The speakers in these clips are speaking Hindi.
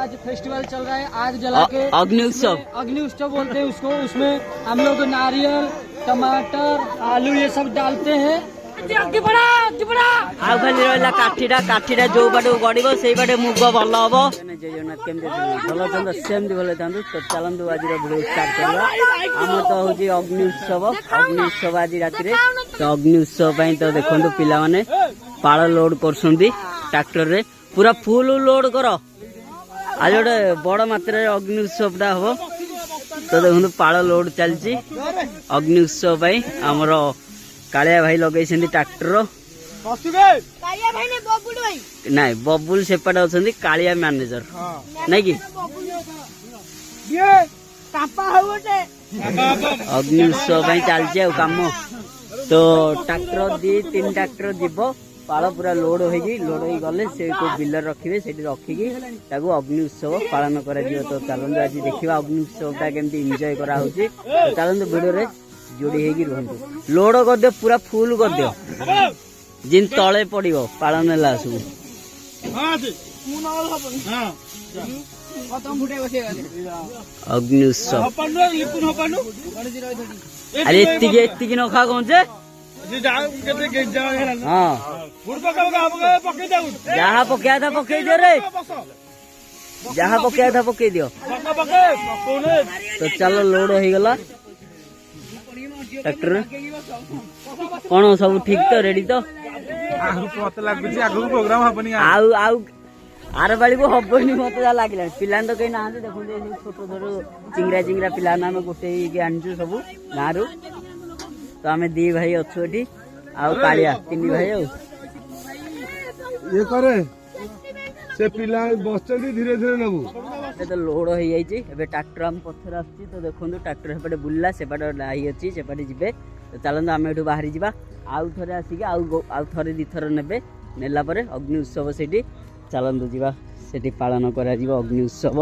आज फेस्टिवल चल रहा है, आग जला के अग्नि उत्सव बोलते हैं उसको। उसमें हम लोग नारियल, टमाटर, आलू ये सब डालते हैं। आउ खाली रहा काठीटा काठीटा जो बाटे गड़ब से बाटे मुग भल हम जय जगन्नाथ केमती भल था सेमती भल था। तो चलतु आज भिडियो स्टार्ट करवा। आम तो हूँ अग्नि उत्सव आज राति तो अग्नि उत्सव तो देखो पिला माने पाल लोड कर ट्रैक्टर रे पूरा फुल लोड कर। आज गोटे बड़ मात्रा अग्नि उत्सव टा हम तो देखो पाल लोड चलती अग्नि उत्सव आमर कालिया भाई लगे ट्रैक्टर नाई बबुल सेपटे अच्छा कालिया मैनेजर नाई कि अग्नि उत्सव चलती कम। तो ट्रैक्टर 2-3 ट्रैक्टर जीव पाल पूरा लोड हो गले से बिल रखिए से रखिकी अग्नि उत्सव पालन कर। तो चलते आज देखा अग्नि उत्सव केमती एंजॉय करा चलते वीडियो जोड़ी होगी रुहतु लोड कर दियो पूरा फुल कर दियो जिन तले पड़ो पालन है सब अग्नि उत्सव। अरे एति न खा कौन से हाँ जहाँ पकया था पकई दियो रे जहाँ पकया था पकई दियो। तो चलो लोड हो गला ट्रैक्टर कौन सब ठीक तो रेडी तो आर बाड़ी को हबनी मत लगे पिला तो कहीं ना देखो छोट छोट चिंगरा पिला आम गोटे आनचु सब गाँव तो आम 2 भाई अच्छु ये कालिया 3 भाई ये करे से पिला बस धीरे धीरे नबू तो लोड हो जाइए। ट्रैक्टर आम पथर आस तो देखो ट्रैक्टर सेपटे बुला सेपटे लाई अच्छी सेपटे जी। तो चलते आम ये बाहरी जा आउ थे आसिक आउ थे 2 थर ने नेला अग्नि उत्सव से चलतु जी पालन कर अग्नि उत्सव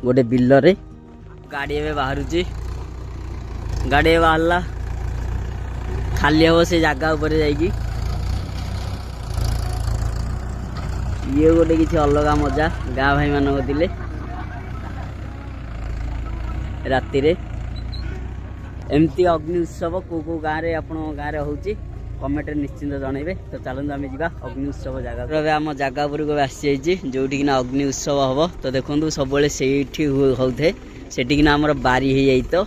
गोटे बिल रे गाड़ी ए बाहर गाड़ी बाहरला खाली हम से जगह उपर जाइए ये गोटे किसी अलग मजा गाँ भाई मान दिले राति एमती अग्नि उत्सव को गाँव में आप गाँव में होची कमेंट निश्चिंत जनइबे। तो चलते आम जा अग्नि उत्सव जगह आम जगह उपरक आसी जोटिना अग्नि उत्सव हम तो देखो सब से होते सेठिना आमर बारी हो जाए तो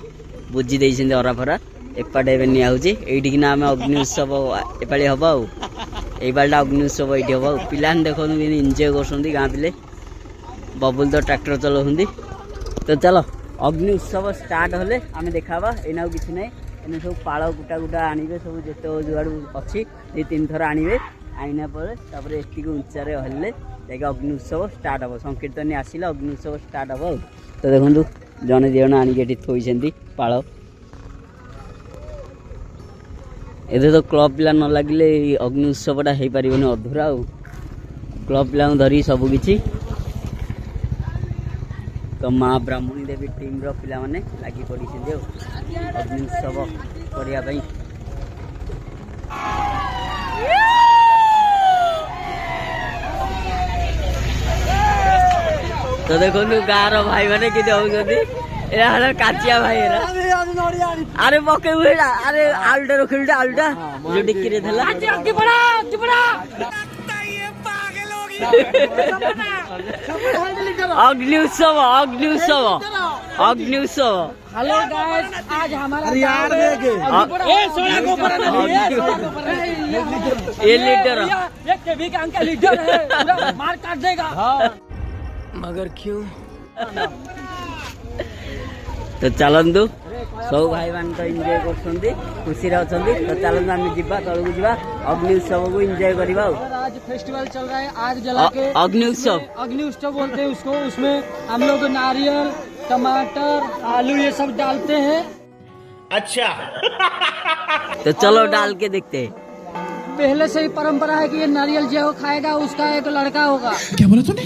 बुझी देते अराफरा एपटे निना आम अग्नि उत्सव एपाली हम आईपाला अग्नि उत्सव ये हम पिला देखो एंजॉय कर गाँ पिले बबुल तो ट्रैक्टर चलाऊँ। तो चलो अग्नि उत्सव स्टार्ट होले आम देखा एना किसी ना एने सब पाल गुटा गुटा आनबे सब जिते जुआड़ अच्छी 2-3 थर आनबे आईना पर एति उच्चारे हल्ले जाके अग्नि उत्सव स्टार्ट हम संकीर्तन आसिला अग्नि उत्सव स्टार्ट हम। तो देखो जड़े 2 जण आनिक थोड़ी पाल एदे तो क्लब पिला न लगे अग्नि उत्सवटा हो पार अधूरा क्लब पिला धरी सबकि। तो माँ ब्राह्मणी देवी टीम रो पिला माने लगी पड़ी अग्नि उत्सव करने। तो देखो गाँव भाई मैंने कि काचिया भाई अरे पके अरे आलुटा रखी आलुटा जो डिक्की रे थला अग्नि उत्सव अग्नि उत्सव अग्नि उत्सव। हेलो गाइस आज हमारा ये लीडर का लीडर है पूरा मार काट देगा मगर क्यों। तो चलतु सब भाई मान तो एंजॉय कर खुशी अच्छा। तो चलते आम जा तलू जा अग्नि उत्सव को एंजॉय करवा। आज फेस्टिवल चल रहा है, आग जला के अग्नि उत्सव बोलते हैं उसको। उसमें हम लोग नारियल, टमाटर, आलू ये सब डालते हैं। अच्छा तो चलो डाल के देखते हैं। पहले से ही परंपरा है कि ये नारियल जो खाएगा उसका एक लड़का होगा। क्या बोला तूने?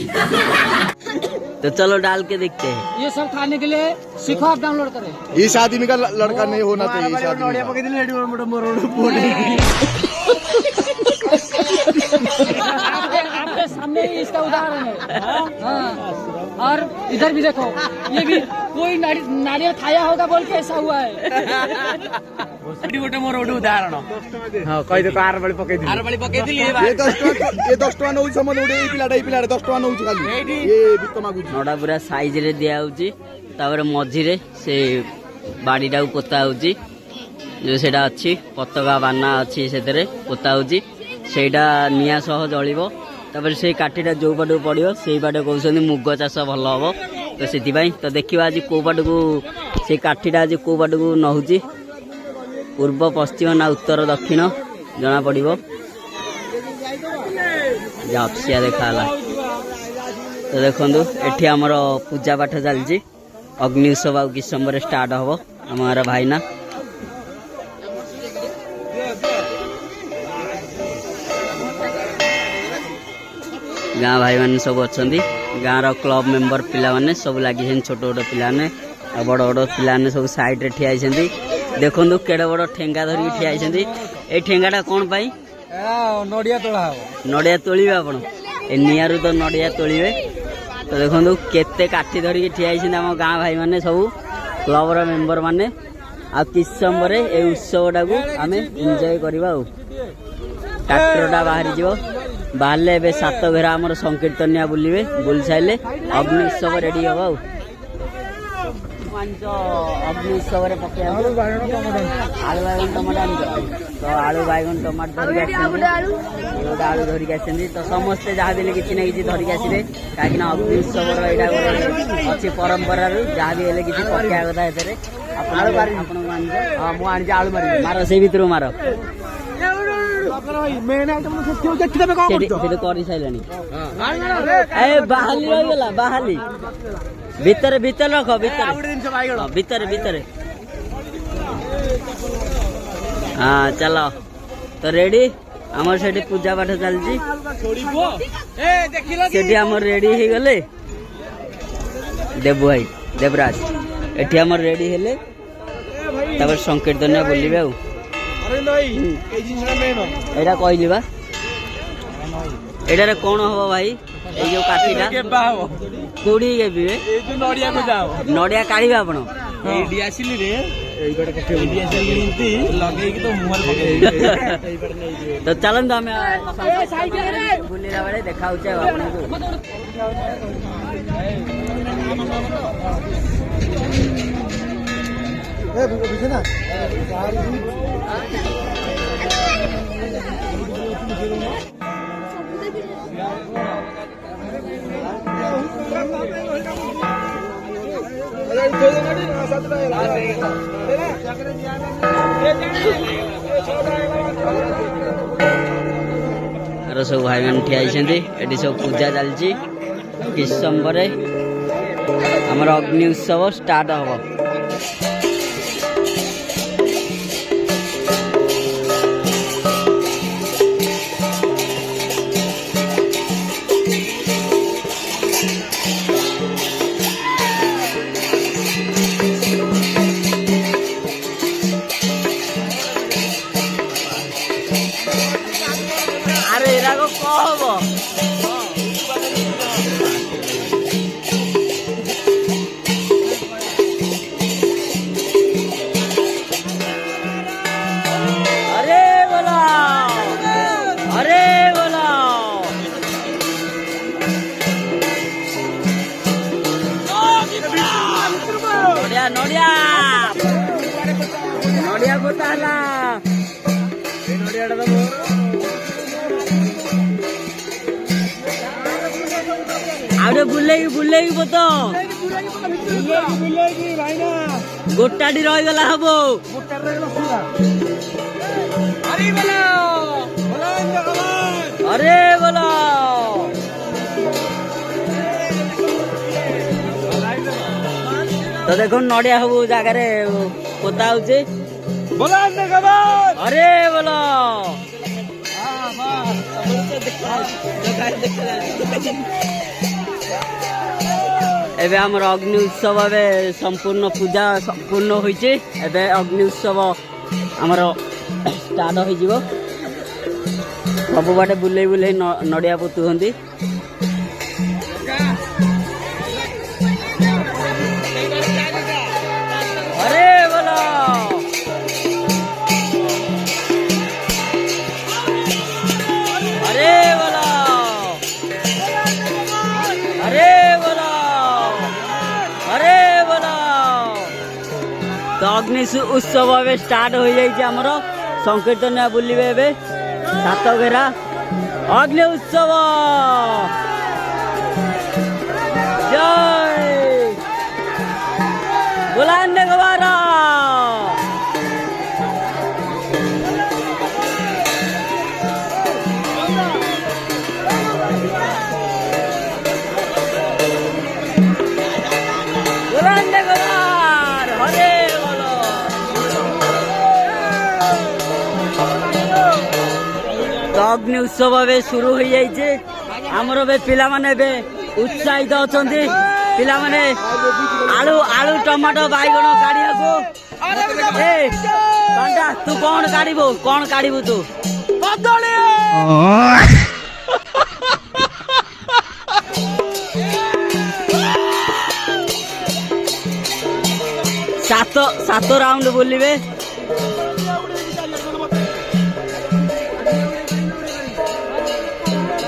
तो चलो डाल के देखते हैं। ये सब खाने के लिए सीखो, आप डाउनलोड करें। इस आदमी का लड़का नहीं होना चाहिए। इस आदमी आपके सामने ही इसका उदाहरण है। हाँ। और इधर भी देखो, ये भी कोई नारियल खाया होगा बोल के ऐसा हुआ है। गोटे मोर गोटे उदाहरण हाँ कही दे कार बड़ी पकई दी आर बाली पके दिली ये 10 टका नौ समझ उड़े ए पिलाटा 10 टका नौ खाली ये बिक मागु नड़ा पूरा साइज रे दिया होची तापर मझिरे से बाड़ीटा पोता होची जो सेटा अच्छी पताका बाना अच्छी से पोता होची सेटा निया सह जलिबो तापर से काठीटा जो बाटू पड़ियो सेई बाटे कहउछन्ती मुग चाष भल हबो तो सेतिबाई तो देखिबा आज को बाटू से काठीटा आज को बाटू नहुची पूर्व पश्चिम ना उत्तर दक्षिण जना पड़िबो जापसिया देखाला तो देखंतु एठी हमर पूजा पाठ चलची अग्नि उत्सव आ कि समय स्टार्ट हबो हमारा भाईना गाँ भाई मैंने सब अच्छा गाँव क्लब मेंबर पिला माने सब लगी छोट छोट पिला बड़ बड़ पिला सब साइड रे ठिया देखु केड़े बड़ ठेंगा धरिक ठिया ए ठेंगाटा कौन पाई नड़िया तोड़ा नड़िया तोलिबे आपण ए नियारू तो नड़िया तोलिबे तो देखु केते काठी धरिक ठिया आम गाँ भाई मैंने सब क्लब रो मेंबर माने आ किस समय ए उत्सवटा को आम एंजॉय करवा ट्रैक्टरटा बाहरी जीव बाहर ए 7 घेरा आमर संकीर्तनिया बुलवे बुल सारे अग्नि उत्सव रेडी हम अग्नि उत्सव पकड़ आलू बैगन टमाटो तो आलू बैगन टमाटो धरिक आलू धरिक आसती तो समस्ते जहाँ भी किसी ना कि धरिक आसवे कहीं अग्नि उत्सव अच्छी परंपरा जहाँ भी किसी पकड़ा कथा आलू मार हाँ मुझे आलू मार से भर मार बाहाली रहीगला बाहाली भितर भितर रख भितर भितर हाँ चलो तो रेडी आमर से पूजा पाठ चलती रेडी हो गले देबू भाई देवराज एटी आमर रेडी हेले तब संकीर्तन बोलिबे एटा कहली बा एटारे कौन हम भाई ये जो काठीटा कोड़ी केबे नड़िया काढ़ी आपण तो चलते आम बुलेला बेले देखा सब भाई मैंने ठिया ये सब पूजा चलती किस समय आमर अग्नि उत्सव स्टार्ट हम अरे एराको कब अरे बोला नड़िया नड़िया नड़िया पोता है आउटे बुले पोत गोटाटी रहीगला हम अरे बोलो तो देखो नड़िया सब जगार पोता हो अरे बोलो एबे हमर अग्नि उत्सव ए संपूर्ण पूजा संपूर्ण होइचे एबे अग्नि उत्सव हमर स्टार्ट हो जीवो सब बाटे बुले बुले नड़िया पोतु हंदी अग्नि उत्सव ए स्टार्ट हो जाइए आमर संकीर्तन बुलवे ए सातघेरा अग्नि उत्सव जय बुलाने गवारा बुलाने गवार हरे बोलो तो अग्नि उत्सव ए शुरू हो जाइए आमर पिला माने उत्साहित अच्छा पिला माने आलू आलू टमाटो बैगण काढ़ा तू कौन काढ़ू तू सात राउंड बुलिबे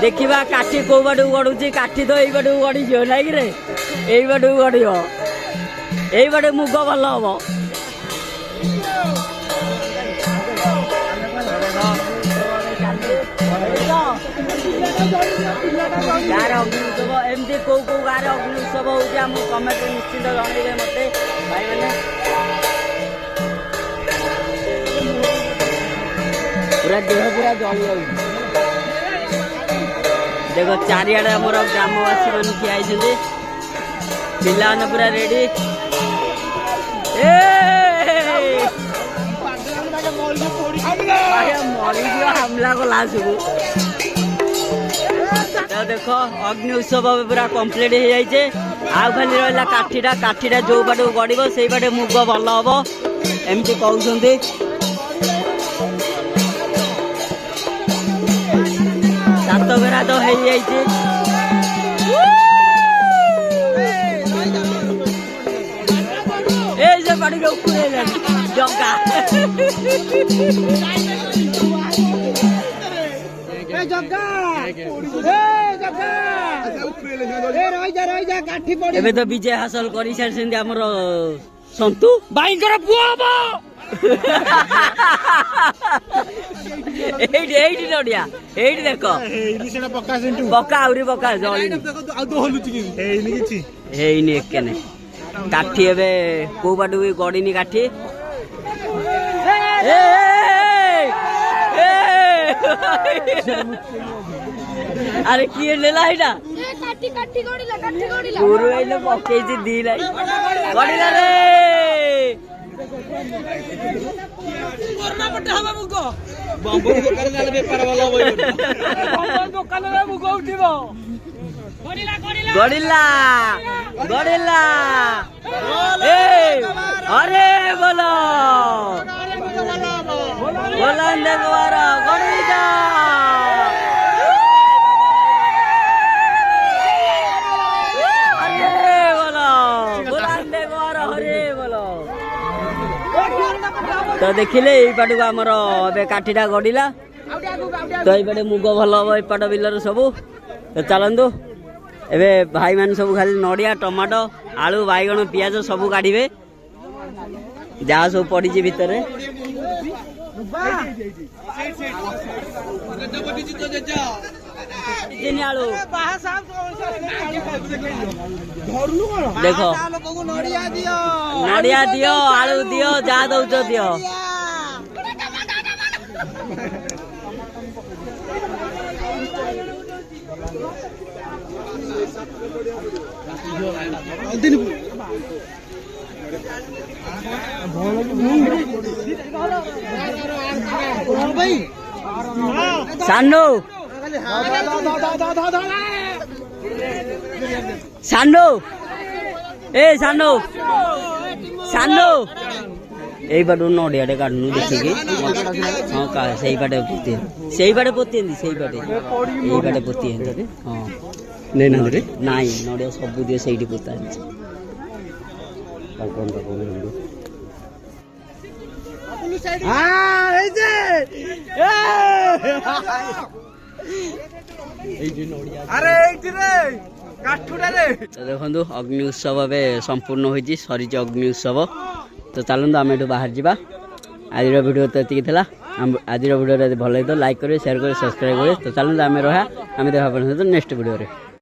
देखा काठी कौ बाटू गड़ुची काठी तो यू गड़ी नाई रे यही बाटू गड़ यही बाटे मुग भल हम गाँव अग्नि उत्सव एमती कौ कौ गाँव अग्नि उत्सव होमेंट निश्चित जनइबे मत भाई मैंने पूरा देह पूरा जली जाऊँ देख चारिआडे आमर ग्रामवासी मान ठिया पिला पूरा रेडी हमला कला सब देख अग्नि उत्सव पूरा कम्प्लीट हो जाइए आ खाली रहा काठीटा जो बाटे गड़ब से बाटे मुग भल हम एमती कहते सातघेरा तो हो जाइए बाड़ी जगा एबे तो विजय हासिल कर सारी आमर संतु भाई नड़िया देख पका आहरी पका जलनी एकेने काठी एबे को बाटू भी गड़ीनी काठी अरे किए लेला एटा गुरु आइले पकेइछि दी लाई गड़ीला रे करना पट्टा हबा मुगो बम्बू दुकान जाले व्यापार वाला होय बम्बू दुकान रे मुगो उठिबो गड़ीला अरे बोलो बोलाने गवारा गड़ीला अरे बोलो बोलाने गवारा हरे बोलो तो देखिले ये पाटू आमर ए काठीटा गड़ीला तो ये मुग भल हम एपट बिलर सबू तो चलतु एबे भाई मान सब खाली नड़िया टमाटो आलू बैगण पियाज सब काढ़े जहाँ सब पड़ी भितर देख नड़िया दियो आलू दियो जहाँ दौच दियो सानो सानो ए सानो सानो यही बाटू नड़ियाटे काटू देखिकी हाँ का सही बाटे पोती सही बाटे यही बाटे पोती हाँ नाई नड़िया सब दिए से पोता तो देखो अग्नि उत्सव ए संपूर्ण हो सरी अग्नि उत्सव तो चलते आम एठू बाहर जावा आज वीडियो तो ये था आज वीडियो भल लगे तो लाइक करेंगे शेयर करेंगे सब्सक्राइब करेंगे तो चलते आम रहा आम देखा नेक्स्ट वीडियो।